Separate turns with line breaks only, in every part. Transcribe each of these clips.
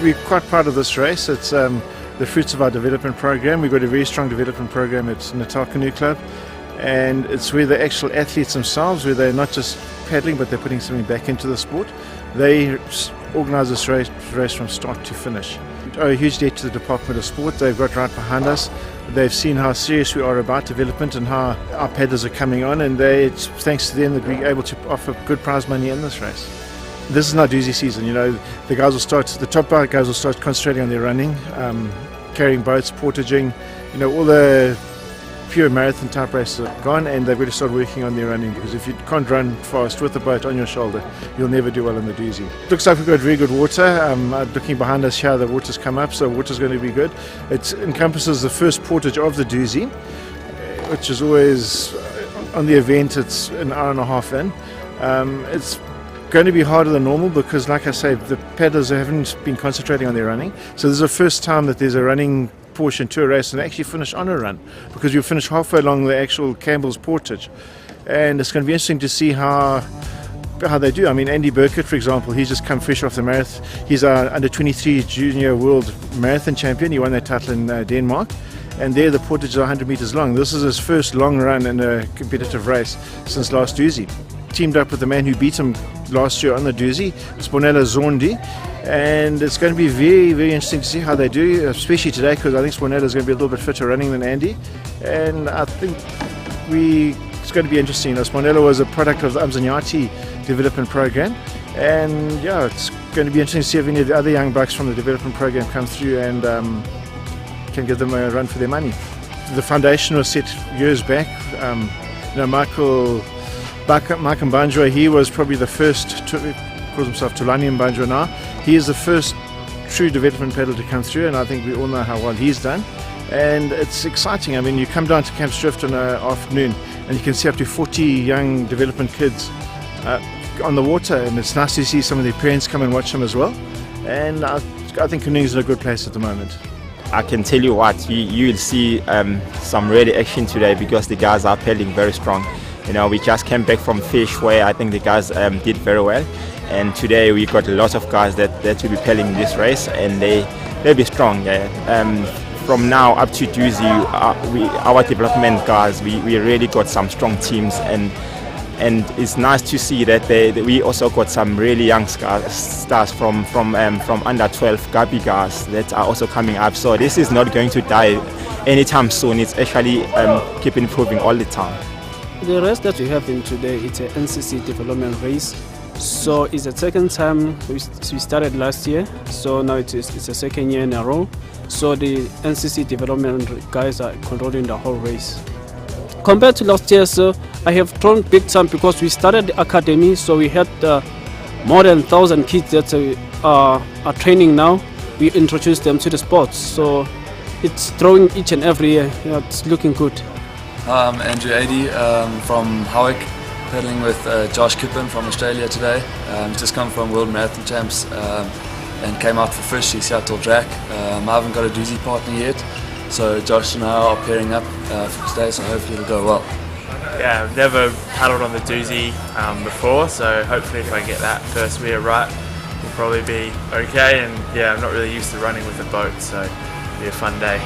we're quite proud of this race. It's the fruits of our development program. We've got a very strong development program at NatalCanoeClub, and it's where the actual athletes themselves, where they're not just paddling but they're putting something back into the sport. They organise this race from start to finish. A huge debt to the Department of Sport. They've got right behind us. They've seen how serious we are about development and how our paddlers are coming on, and it's thanks to them that we're able to offer good prize money in this race. This is not doozy season. The top guys will start concentrating on their running, carrying boats, portaging, all the pure marathon type races are gone, and they've got to start working on their running, because if you can't run fast with the boat on your shoulder, you'll never do well in the doozy. Looks like we've got very good water. Looking behind us here, the water's come up, so water's going to be good. It encompasses the first portage of the doozy, which is always on the event. It's an hour and a half in. It's going to be harder than normal because, like I say, the paddlers haven't been concentrating on their running. So this is the first time that there's a running portion to a race and actually finish on a run, because you'll finish halfway along the actual Campbell's portage. And it's going to be interesting to see how they do. I mean, Andy Burkett, for example, he's just come fresh off the marathon. He's our under-23 junior world marathon champion. He won that title in Denmark. And there the portage is 100 meters long. This is his first long run in a competitive race since last doozy. Teamed up with the man who beat him last year on the doozy, Spornella Zondi, and it's going to be very, very interesting to see how they do, especially today, because I think Spornella is going to be a little bit fitter running than Andy, and I think it's going to be interesting. Spornella was a product of the Umzanyati development program, and yeah, it's going to be interesting to see if any of the other young bucks from the development program come through and can give them a run for their money. The foundation was set years back. Michael Mbanjwa, he was probably the first, calls himself Tulani Mbanjwa now. He is the first true development paddler to come through, and I think we all know how well he's done. And it's exciting. I mean, you come down to Camp Strift in the afternoon and you can see up to 40 young development kids on the water, and it's nice to see some of their parents come and watch them as well. And I think canoeing is in a good place at the moment.
I can tell you what, you'll see some really action today, because the guys are paddling very strong. We just came back from Fish, where I think the guys did very well, and today we got a lot of guys that will be paddling in this race, and they'll be strong. From now up to doozy, our development guys, we really got some strong teams, and it's nice to see that we also got some really young stars from under 12 Gabi guys that are also coming up. So this is not going to die anytime soon. It's actually keep improving all the time.
The race that we have in today, it's an NCC development race. So it's the second time we started last year. So now it's a second year in a row. So the NCC development guys are controlling the whole race. Compared to last year, so I have thrown big time because we started the academy. So we had more than 1,000 kids that are training now. We introduced them to the sports. So it's throwing each and every year. It's looking good.
I'm Andrew Adey from Howick, paddling with Josh Kippen from Australia today. Just come from World Marathon Champs and came out for Fish, Seattle Drac. I haven't got a doozy partner yet, so Josh and I are pairing up for today, so hopefully it'll go well.
Yeah, I've never paddled on the doozy before, so hopefully if I get that first weir right, we'll probably be okay. And yeah, I'm not really used to running with a boat, so it'll be a fun day.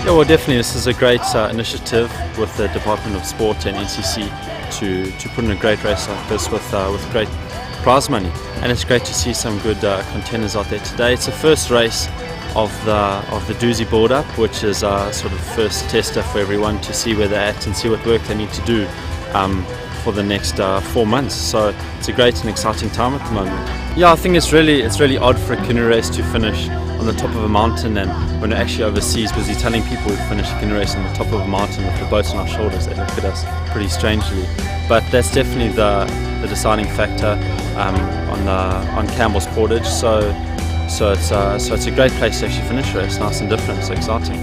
Yeah, well, definitely this is a great initiative with the Department of Sport and NCC to put in a great race like this with great prize money, and it's great to see some good contenders out there today. It's the first race of the doozy build-up, which is sort of first tester for everyone to see where they're at and see what work they need to do for the next 4 months. So it's a great and exciting time at the moment. Yeah, I think it's really odd for a canoe race to finish on the top of a mountain, and when we're actually overseas, busy telling people we finished a canoe race on the top of a mountain with the boats on our shoulders, they look at us pretty strangely. But that's definitely the deciding factor on Campbell's portage. So it's a great place to actually finish a race, nice and different, so exciting.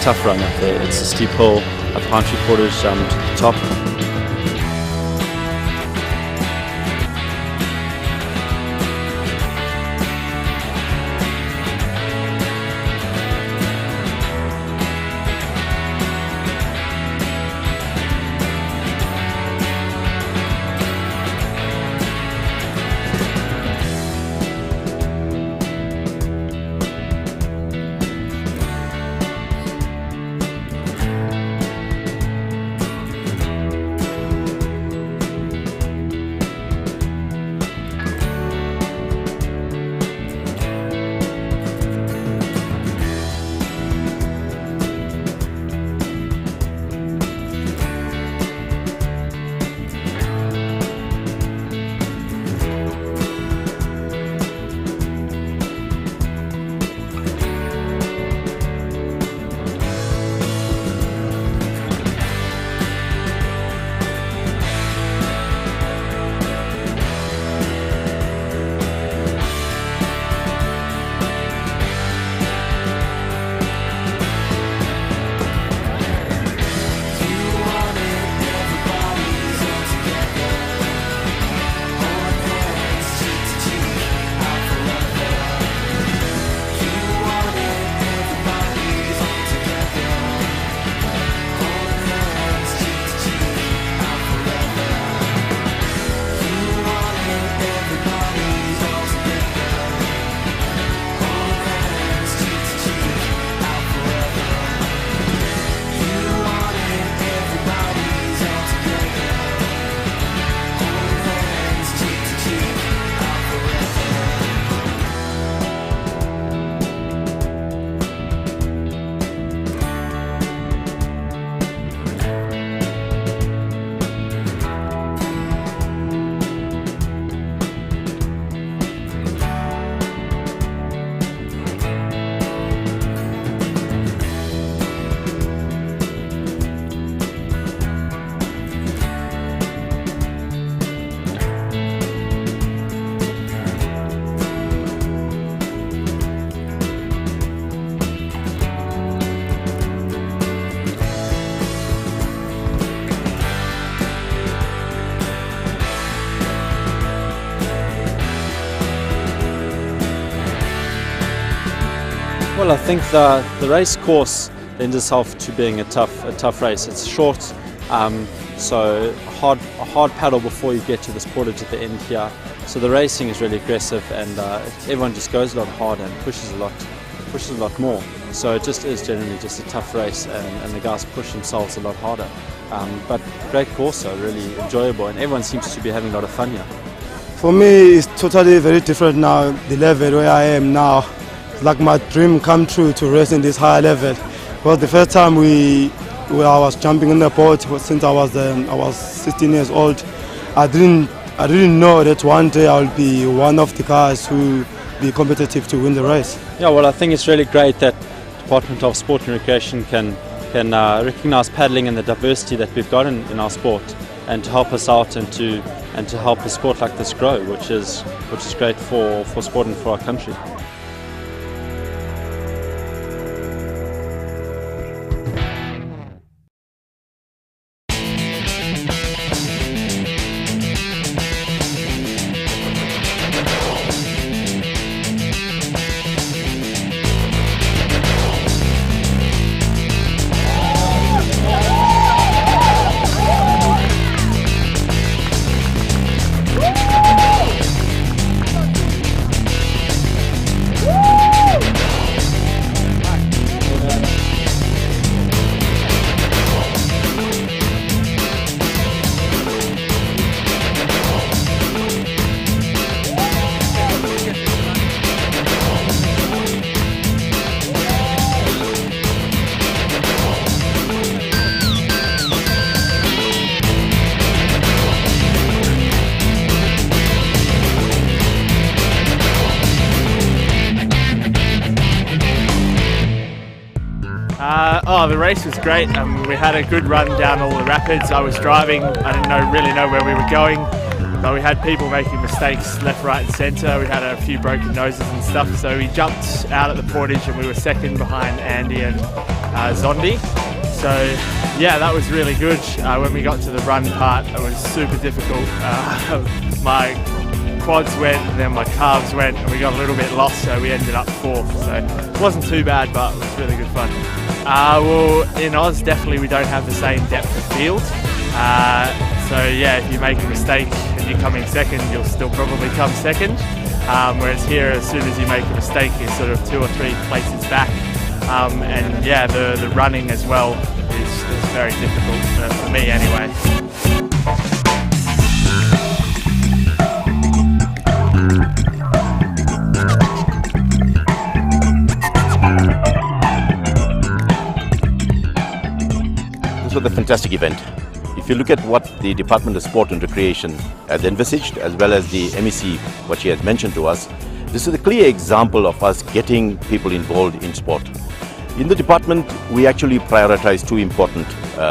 tough run up there. It's a steep hill up Pine Tree Quarters to the top. Well, I think the race course lends itself to being a tough race. It's short, so a hard paddle before you get to this portage at the end here. So the racing is really aggressive, and everyone just goes a lot harder and pushes a lot more. So it just is generally just a tough race, and the guys push themselves a lot harder. But great course, so really enjoyable, and everyone seems to be having a lot of fun here.
For me, it's totally very different now. The level where I am now, it's like my dream come true to race in this high level. Well, the first time I was jumping in the boat since I was 16 years old, I didn't know that one day I'll be one of the guys who be competitive to win the race.
Yeah, well, I think it's really great that Department of Sport and Recreation can recognise paddling and the diversity that we've got in our sport, and to help us out and to help a sport like this grow, which is great for sport and for our country.
The race was great. We had a good run down all the rapids. I was driving, I didn't really know where we were going, but we had people making mistakes left, right and centre. We had a few broken noses and stuff, so we jumped out at the portage and we were second behind Andy and Zondi. So yeah, that was really good. When we got to the run part, it was super difficult. My quads went and then my calves went, and we got a little bit lost, so we ended up fourth. So it wasn't too bad, but it was really good fun. Well, in Oz, definitely we don't have the same depth of field. So yeah, if you make a mistake and you come in second, you'll still probably come second. Whereas here, as soon as you make a mistake, you're sort of 2 or 3 places back. And yeah, the running as well is very difficult, for me anyway.
This was a fantastic event. If you look at what the Department of Sport and Recreation has envisaged, as well as the MEC, what she has mentioned to us, this is a clear example of us getting people involved in sport. In the department, we actually prioritize 2 important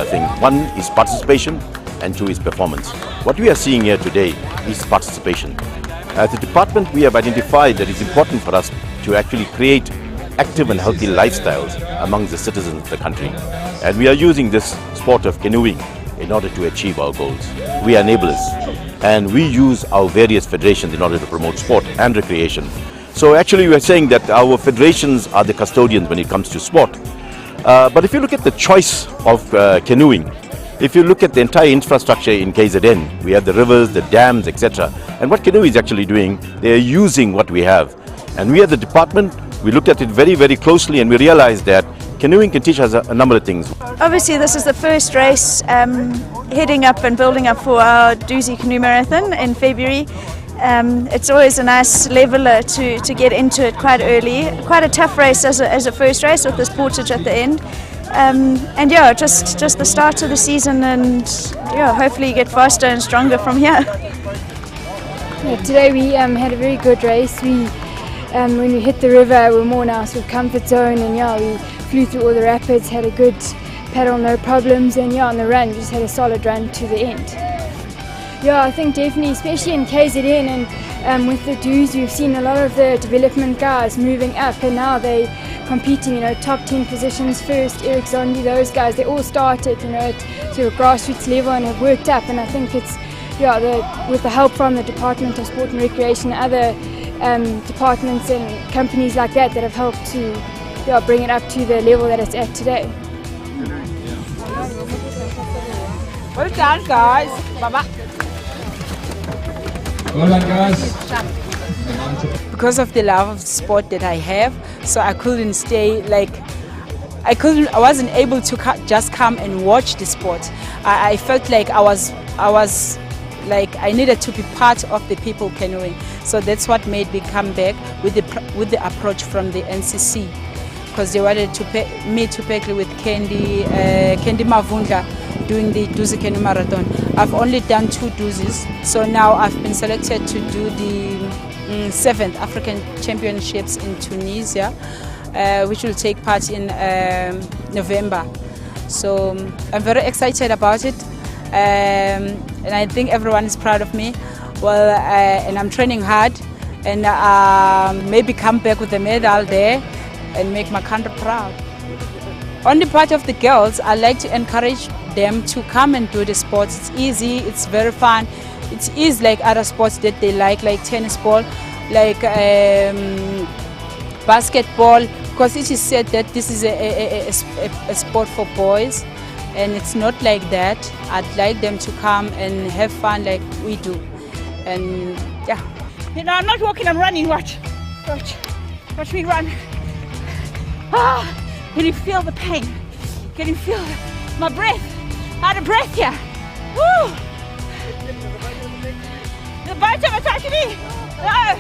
things. 1 is participation and 2 is performance. What we are seeing here today is participation. As a department, we have identified that it's important for us to actually create active and healthy lifestyles amongst the citizens of the country. And we are using this sport of canoeing in order to achieve our goals. We are enablers, and we use our various federations in order to promote sport and recreation. So actually we are saying that our federations are the custodians when it comes to sport. But if you look at the choice of canoeing, if you look at the entire infrastructure in KZN, we have the rivers, the dams, etc. And what Canoe is actually doing, they are using what we have. And we as the department, we looked at it very, very closely, and we realized that canoeing can teach us a number of things.
Obviously this is the first race heading up and building up for our Doozy Canoe Marathon in February. It's always a nice leveler to get into it quite early. Quite a tough race as a first race with this portage at the end. And yeah, just the start of the season, and yeah, hopefully you get faster and stronger from here.
Yeah, today we had a very good race. When we hit the river, we were more in our sort of comfort zone, and yeah, we flew through all the rapids, had a good paddle, no problems, and yeah, on the run, just had a solid run to the end. Yeah, I think definitely, especially in KZN and with the Doos, we've seen a lot of the development guys moving up, and now they competing, top 10 positions first. Eric Zondi, those guys, they all started, at sort of grassroots level and have worked up, and I think it's, with the help from the Department of Sport and Recreation, other departments and companies like that have helped to bring it up to the level that it's at today.
Well done, guys. Bye-bye.
Well done, guys.
Because of the love of the sport that I have, so I couldn't stay I wasn't able to just come and watch the sport. I felt like I was like I needed to be part of the people canoeing. So that's what made me come back with the approach from the NCC, because they wanted me to paddle with Candy Mavunda doing the Duzi Canoe Marathon. I've only done 2 Duzis, so now I've been selected to do the 7th African Championships in Tunisia, which will take part in November. So I'm very excited about it, and I think everyone is proud of me. Well, and I'm training hard, and maybe come back with a medal there and make my country proud. On the part of the girls, I like to encourage them to come and do the sports. It's easy, it's very fun. It is like other sports that they like tennis ball, like basketball, because it is said that this is a sport for boys, and it's not like that. I'd like them to come and have fun like we do, and yeah.
You know, I'm not walking, I'm running. Watch me run. Ah, can you feel the pain? Can you feel my breath? Out of breath here. Woo! The boats have attacked me. No.